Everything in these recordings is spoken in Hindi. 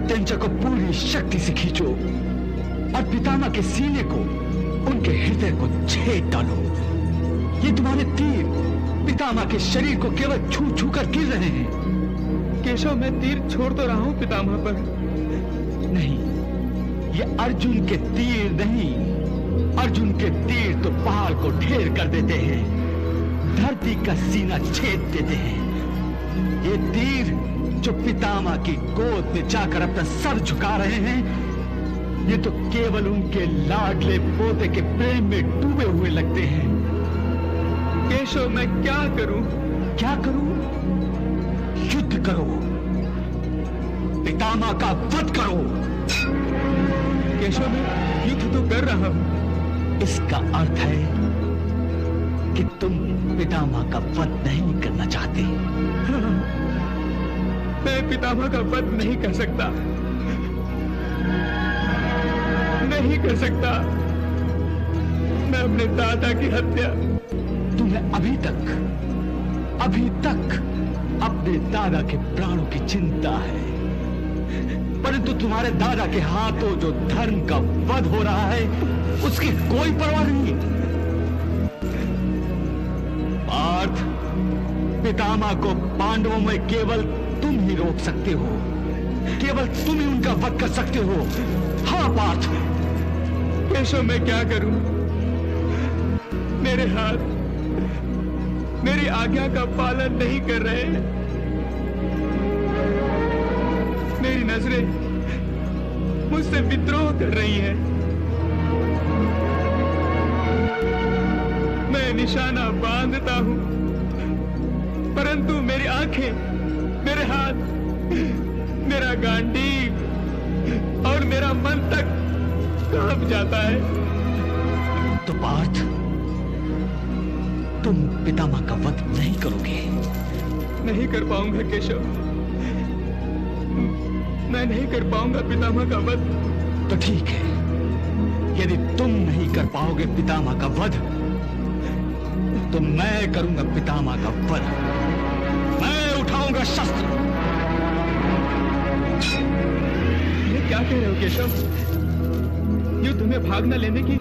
मृत्युंजय को पूरी शक्ति से खींचो और पितामह के सीने को, उनके हृदय को छेद डालो। ये तुम्हारे तीर पितामह के शरीर को केवल छू छू कर गिर रहे हैं। केशव, मैं तीर छोड़ तो रहा हूं पितामह पर। नहीं, ये अर्जुन के तीर नहीं। अर्जुन के तीर तो पहाड़ को ढेर कर देते हैं, धरती का सीना छेद देते हैं। ये तीर जो पितामह की गोद में जाकर अपना सर झुका रहे हैं, ये तो केवल उनके लाडले पोते के प्रेम में डूबे हुए लगते हैं। केशव, मैं क्या करूं? क्या करूं? युद्ध करो, पितामह का वध करो। केशव, मैं युद्ध तो कर रहा हूं। इसका अर्थ है कि तुम पितामह का वध नहीं करना चाहते। मैं पितामह का वध नहीं कर सकता, नहीं कर सकता। मैं अपने दादा की हत्या। तुम्हें अभी तक अपने दादा के प्राणों की चिंता है, परंतु तुम्हारे दादा के हाथों जो धर्म का वध हो रहा है, उसकी कोई परवाह नहीं। पार्थ, पितामह को पांडवों में केवल तुम ही रोक सकते हो, केवल तुम ही उनका वध कर सकते हो। हाँ पार्थ। केशव, मैं क्या करूं? मेरे हाथ मेरी आज्ञा का पालन नहीं कर रहे हैं। मेरी नजरें मुझसे विद्रोह कर रही हैं। मैं निशाना बांधता हूं, परंतु मेरी आंखें, मेरे हाथ, मेरा गांडीव और मेरा मन तक कांप जाता है। तो पार्थ, तुम पितामह का वध नहीं करोगे? नहीं कर पाऊंगा केशव, मैं नहीं कर पाऊंगा पितामह का वध। तो ठीक है, यदि तुम नहीं कर पाओगे पितामह का वध, तो मैं करूंगा पितामह का वध। मैं उठाऊंगा शस्त्र। ये क्या कह रहे हो केशव? युद्ध में भाग न लेने की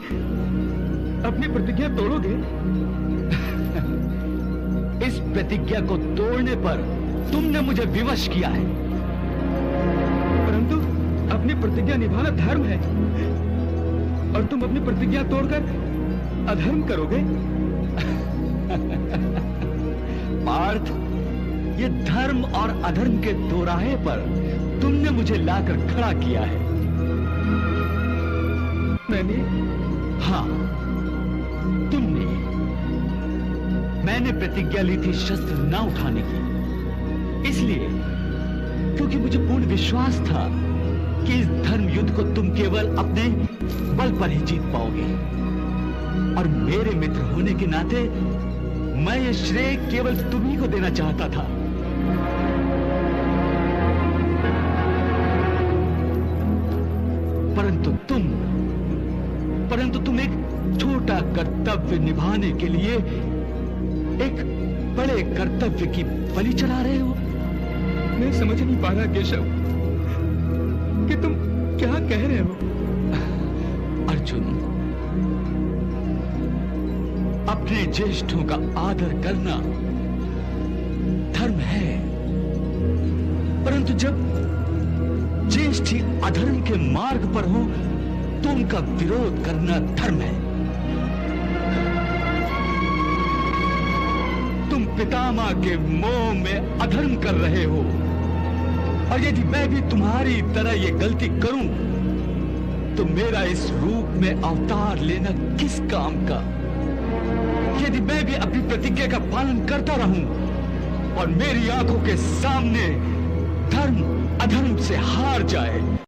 अपनी प्रतिज्ञा तोड़ोगे? इस प्रतिज्ञा को तोड़ने पर तुमने मुझे विवश किया है। परंतु अपनी प्रतिज्ञा निभाना धर्म है, और तुम अपनी प्रतिज्ञा तोड़कर अधर्म करोगे। पार्थ, ये धर्म और अधर्म के दोराहे पर तुमने मुझे लाकर खड़ा किया है। मैंने? हाँ, तुमने। मैंने प्रतिज्ञा ली थी शस्त्र न उठाने की, इसलिए क्योंकि मुझे पूर्ण विश्वास था कि इस धर्म युद्ध को तुम केवल अपने बल पर ही जीत पाओगे, और मेरे मित्र होने के नाते मैं ये श्रेय केवल तुम्ही को देना चाहता था। परंतु तुम एक छोटा कर्तव्य निभाने के लिए एक बड़े कर्तव्य की बलि चढ़ा रहे हो। मैं समझ नहीं पा रहा केशव कि तुम क्या कह रहे हो। अर्जुन, अपने ज्येष्ठों का आदर करना धर्म है, परंतु जब ज्येष्ठ ही अधर्म के मार्ग पर हो तो उनका विरोध करना धर्म है। तुम पितामह के मोह में अधर्म कर रहे हो, और यदि मैं भी तुम्हारी तरह ये गलती करूं तो मेरा इस रूप में अवतार लेना किस काम का। यदि मैं भी अपनी प्रतिज्ञा का पालन करता रहूं और मेरी आंखों के सामने धर्म अधर्म से हार जाए